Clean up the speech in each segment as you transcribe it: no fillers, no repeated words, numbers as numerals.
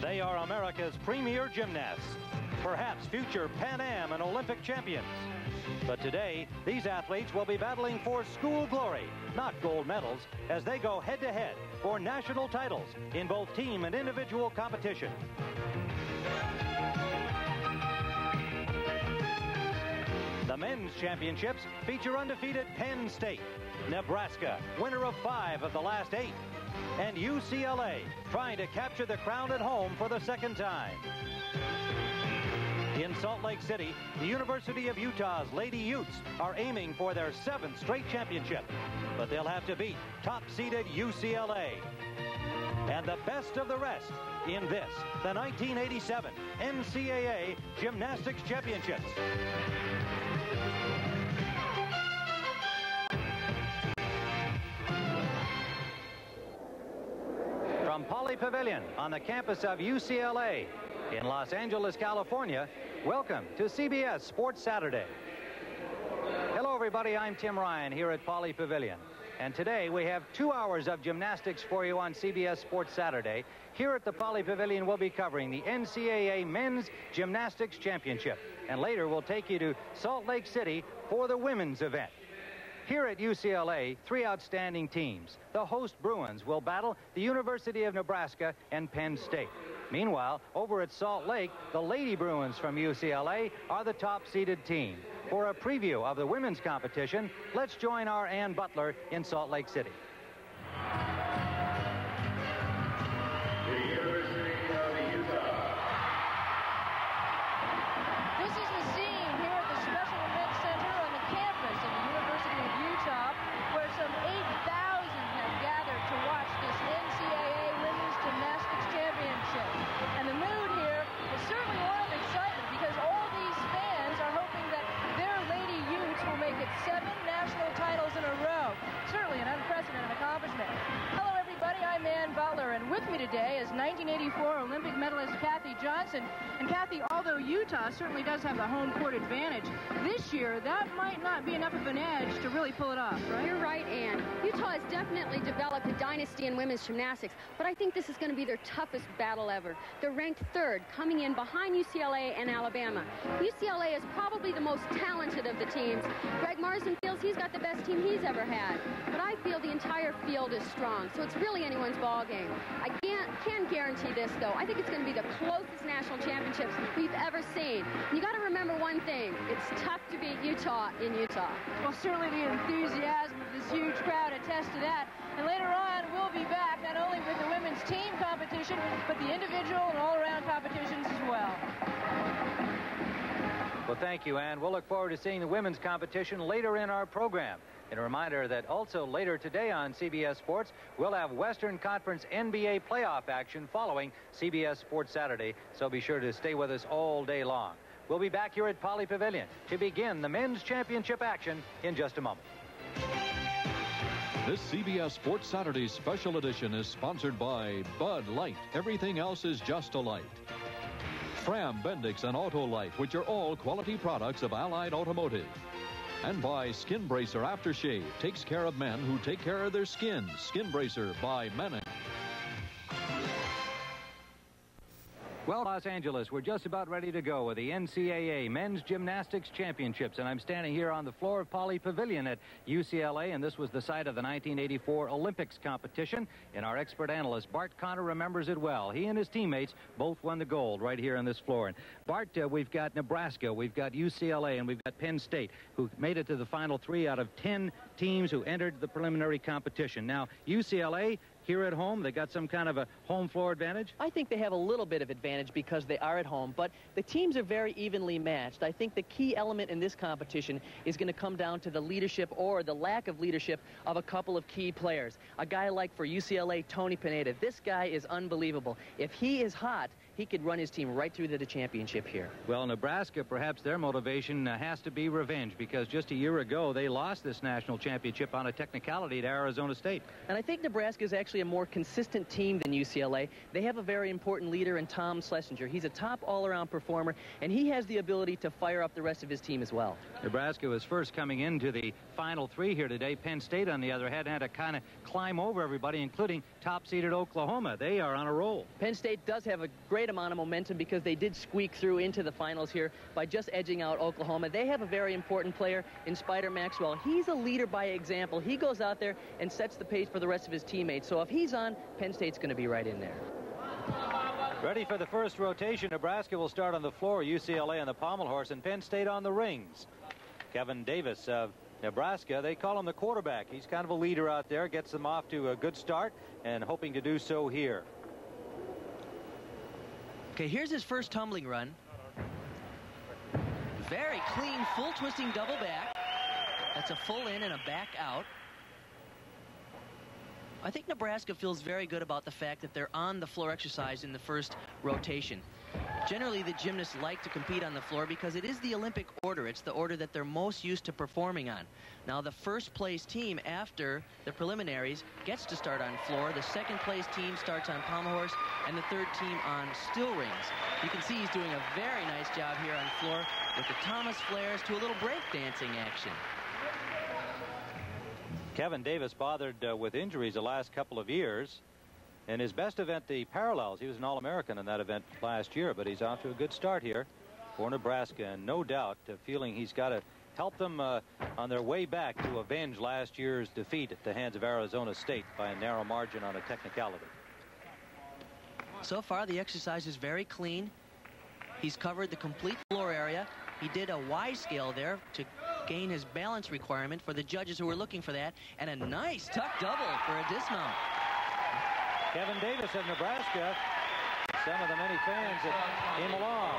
They are America's premier gymnasts, perhaps future Pan Am and Olympic champions. But today, these athletes will be battling for school glory, not gold medals, as they go head-to-head for national titles in both team and individual competition. The men's championships feature undefeated Penn State, Nebraska, winner of 5 of the last 8, and UCLA, trying to capture the crown at home for the second time. In Salt Lake City, the University of Utah's Lady Utes are aiming for their 7th straight championship, but they'll have to beat top-seeded UCLA. And the best of the rest in this, the 1987 NCAA Gymnastics Championships. From Poly Pavilion on the campus of UCLA in Los Angeles, California, welcome to CBS Sports Saturday. Hello, everybody. I'm Tim Ryan here at Poly Pavilion. And today we have 2 hours of gymnastics for you on CBS Sports Saturday. Here at the Poly Pavilion, we'll be covering the NCAA Men's Gymnastics Championship. And later, we'll take you to Salt Lake City for the women's event. Here at UCLA, 3 outstanding teams. The host Bruins will battle the University of Nebraska and Penn State. Meanwhile, over at Salt Lake, the Lady Bruins from UCLA are the top-seeded team. For a preview of the women's competition, let's join our Ann Butler in Salt Lake City. The University of Utah. This is the scene here at the Special Events Center on the campus of the University of Utah, where some 8,000 have gathered to watch this NCAA Women's Gymnastics Championship. And the mood here is certainly one of excitement, because all these fans are hoping that their Lady Utes will make it 7 national titles in a row. Certainly an unprecedented accomplishment. Hello, everybody. I'm Ann Butler, and with me today is 1984 Olympic medalist Kathy Johnson. And Kathy, although Utah certainly does have the home court advantage, this year that might not be enough of an edge to really pull it off, right? You're right, Ann. Utah has definitely developed a dynasty in women's gymnastics, but I think this is going to be their toughest battle ever. They're ranked 3rd, coming in behind UCLA and Alabama. UCLA is probably the most talented of the teams. Greg Marsden feels he's got the best team he's ever had, but I feel the entire field is strong, so it's really anyone's ball game. I can guarantee this, though. I think it's going to be the closest national championships we've ever seen. And you got to remember one thing: it's tough to beat Utah in Utah. Well, certainly the enthusiasm of this huge crowd attests to that. And later on, we'll be back not only with the women's team competition, but the individual and all-around competitions as well. Well, thank you, Ann. We'll look forward to seeing the women's competition later in our program. And a reminder that also later today on CBS Sports, we'll have Western Conference NBA playoff action following CBS Sports Saturday, so be sure to stay with us all day long. We'll be back here at Poly Pavilion to begin the men's championship action in just a moment. This CBS Sports Saturday special edition is sponsored by Bud Light. Everything else is just a light. Fram, Bendix, and Autolite, which are all quality products of Allied Automotive. And by Skin Bracer Aftershave, takes care of men who take care of their skin. Skin Bracer by Manning. Well, Los Angeles, we're just about ready to go with the NCAA Men's Gymnastics Championships, and I'm standing here on the floor of Poly Pavilion at UCLA, and this was the site of the 1984 Olympics competition, and our expert analyst, Bart Connor, remembers it well. He and his teammates both won the gold right here on this floor. And Bart, we've got Nebraska, we've got UCLA, and we've got Penn State, who made it to the final 3 out of 10 teams who entered the preliminary competition. Now, UCLA, here at home, they got some kind of a home floor advantage? I think they have a little bit of advantage because they are at home, but the teams are very evenly matched. I think the key element in this competition is going to come down to the leadership or the lack of leadership of a couple of key players. A guy like for UCLA, Tony Pineda. This guy is unbelievable. If he is hot, he could run his team right through to the championship here. Well, Nebraska, perhaps their motivation has to be revenge, because just a year ago they lost this national championship on a technicality to Arizona State. And I think Nebraska is actually actually a more consistent team than UCLA. They have a very important leader in Tom Schlesinger. He's a top all-around performer, and he has the ability to fire up the rest of his team as well. Nebraska was first coming into the Final Three here today. Penn State, on the other hand, had to kind of climb over everybody, including top-seeded Oklahoma. They are on a roll. Penn State does have a great amount of momentum because they did squeak through into the finals here by just edging out Oklahoma. They have a very important player in Spider Maxwell. He's a leader by example. He goes out there and sets the pace for the rest of his teammates. So if he's on, Penn State's going to be right in there. Ready for the first rotation. Nebraska will start on the floor, UCLA on the pommel horse, and Penn State on the rings. Kevin Davis of Nebraska, they call him the quarterback. He's kind of a leader out there, gets them off to a good start and hoping to do so here. Okay, here's his first tumbling run. Very clean, full twisting double back. That's a full in and a back out. I think Nebraska feels very good about the fact that they're on the floor exercise in the first rotation. Generally, the gymnasts like to compete on the floor because it is the Olympic order. It's the order that they're most used to performing on. Now, the first place team after the preliminaries gets to start on floor. The second place team starts on pommel horse, and the third team on still rings. You can see he's doing a very nice job here on floor with the Thomas flares to a little break dancing action. Kevin Davis bothered with injuries the last couple of years. In his best event, the parallels, he was an All-American in that event last year, but he's off to a good start here for Nebraska, and no doubt feeling he's got to help them on their way back to avenge last year's defeat at the hands of Arizona State by a narrow margin on a technicality. So far, the exercise is very clean. He's covered the complete floor area. He did a Y scale there to gain his balance requirement for the judges who were looking for that, and a nice tuck double for a dismount. Kevin Davis of Nebraska, some of the many fans that came along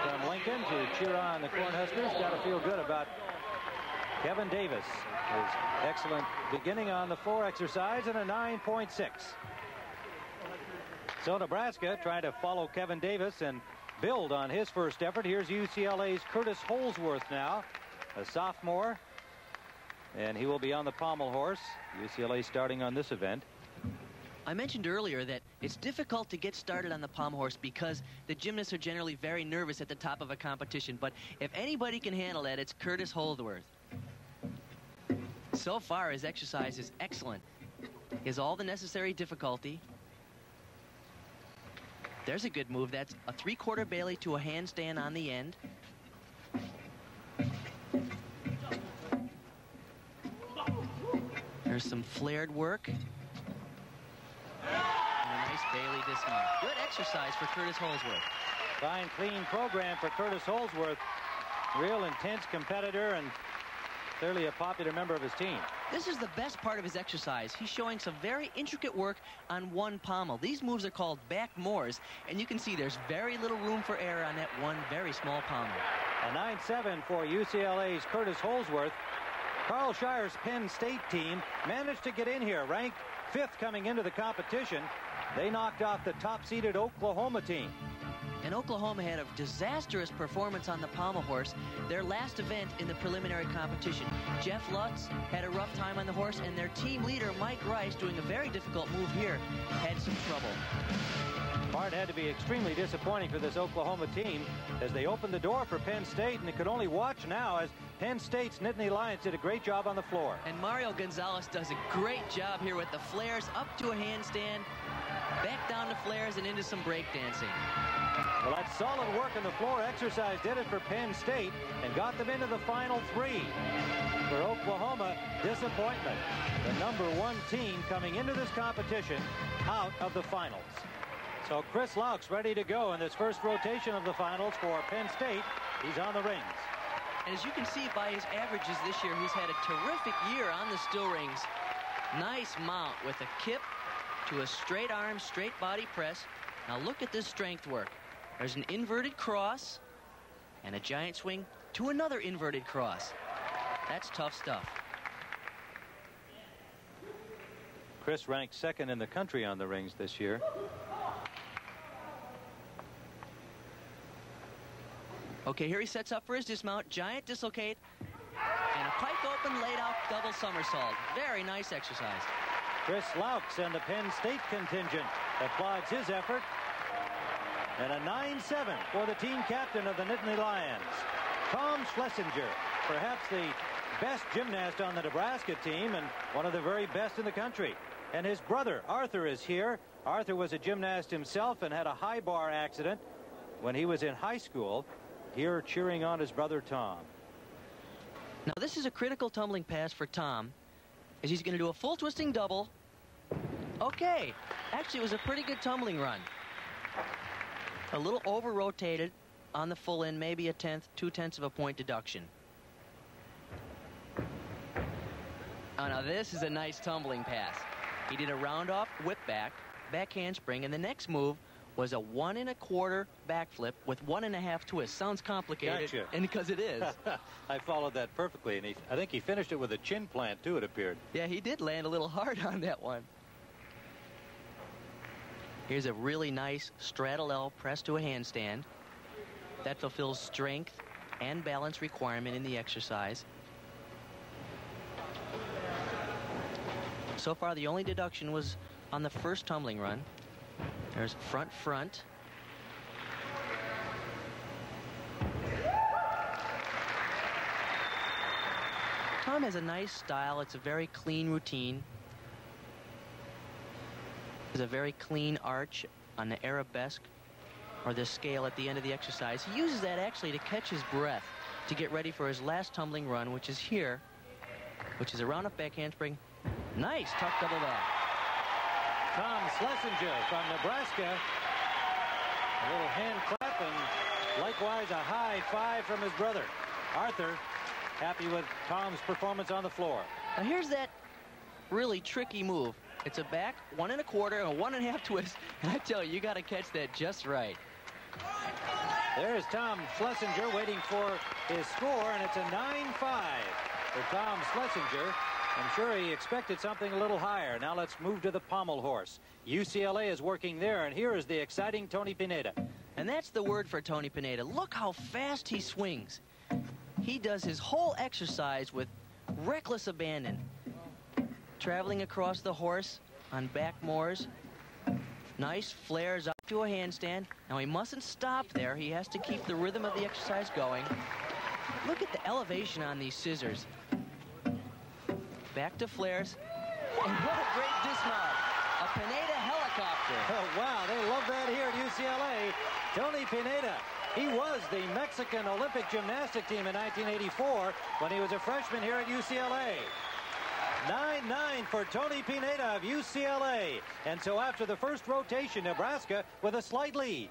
from Lincoln to cheer on the Cornhuskers got to feel good about Kevin Davis. His excellent beginning on the floor exercise and a 9.6. So Nebraska trying to follow Kevin Davis and build on his first effort. Here's UCLA's Curtis Holsworth now, a sophomore, and he will be on the pommel horse. UCLA starting on this event. I mentioned earlier that it's difficult to get started on the pommel horse because the gymnasts are generally very nervous at the top of a competition. But if anybody can handle that, it's Curtis Holsworth. So far, his exercise is excellent. He has all the necessary difficulty. There's a good move. That's a 3/4 Bailey to a handstand on the end. There's some flared work. And a nice Bailey dismount. Good exercise for Curtis Holsworth. Fine, clean program for Curtis Holsworth. Real intense competitor and clearly a popular member of his team. This is the best part of his exercise. He's showing some very intricate work on one pommel. These moves are called back Moors, and you can see there's very little room for error on that one very small pommel. A 9.7 for UCLA's Curtis Holsworth. Carl Shire's Penn State team managed to get in here, ranked 5th coming into the competition. They knocked off the top-seeded Oklahoma team. And Oklahoma had a disastrous performance on the pommel horse, their last event in the preliminary competition. Jeff Lutz had a rough time on the horse, and their team leader, Mike Rice, doing a very difficult move here, had some trouble. Part had to be extremely disappointing for this Oklahoma team as they opened the door for Penn State, and it could only watch now as Penn State's Nittany Lions did a great job on the floor. And Mario Gonzalez does a great job here with the flares up to a handstand, back down to flares and into some breakdancing. Well, that solid work on the floor exercise did it for Penn State and got them into the Final 3. For Oklahoma, disappointment. The #1 team coming into this competition out of the finals. So Chris Laux ready to go in this first rotation of the finals for Penn State. He's on the rings. And as you can see by his averages this year, he's had a terrific year on the still rings. Nice mount with a kip to a straight arm, straight body press. Now look at this strength work. There's an inverted cross and a giant swing to another inverted cross. That's tough stuff. Chris ranked 2nd in the country on the rings this year. Okay, here he sets up for his dismount. Giant dislocate and a pike open laid out double somersault. Very nice exercise. Chris Laux and the Penn State contingent applauds his effort. And a 9-7 for the team captain of the Nittany Lions, Tom Schlesinger, perhaps the best gymnast on the Nebraska team and one of the very best in the country. And his brother Arthur is here. Arthur was a gymnast himself and had a high bar accident when he was in high school. Here cheering on his brother Tom. Now this is a critical tumbling pass for Tom, as he's going to do a full twisting double. Okay, actually it was a pretty good tumbling run. A little over rotated on the full end, maybe a 2/10 of a point deduction. Oh, now this is a nice tumbling pass. He did a round off whip back handspring, and the next move was a 1 1/4 backflip with 1 1/2 twist. Sounds complicated, Gotcha. and because it is. I followed that perfectly, and I think he finished it with a chin plant too, it appeared. Yeah, he did land a little hard on that one. Here's a really nice straddle L press to a handstand. That fulfills strength and balance requirement in the exercise. So far, the only deduction was on the first tumbling run. There's front. Tom has a nice style. It's a very clean routine. There's a very clean arch on the arabesque or the scale at the end of the exercise. He uses that actually to catch his breath to get ready for his last tumbling run, which is here, which is a round up back handspring. Nice tuck double back. Tom Schlesinger from Nebraska. A little hand clap and likewise a high five from his brother. Arthur happy with Tom's performance on the floor. Now here's that really tricky move. It's a back 1 1/4 and a 1 1/2 twist. And I tell you got to catch that just right. There's Tom Schlesinger waiting for his score, and it's a 9-5 for Tom Schlesinger. I'm sure he expected something a little higher. Now let's move to the pommel horse. UCLA is working there, and here is the exciting Tony Pineda. And that's the word for Tony Pineda. Look how fast he swings. He does his whole exercise with reckless abandon. Traveling across the horse on back moors. Nice flares up to a handstand. Now he mustn't stop there. He has to keep the rhythm of the exercise going. Look at the elevation on these scissors. Back to flares. And what a great dismount. A Pineda helicopter. Oh, wow, they love that here at UCLA. Tony Pineda. He was the Mexican Olympic gymnastic team in 1984 when he was a freshman here at UCLA. 9-9 for Tony Pineda of UCLA. And so after the first rotation, Nebraska with a slight lead.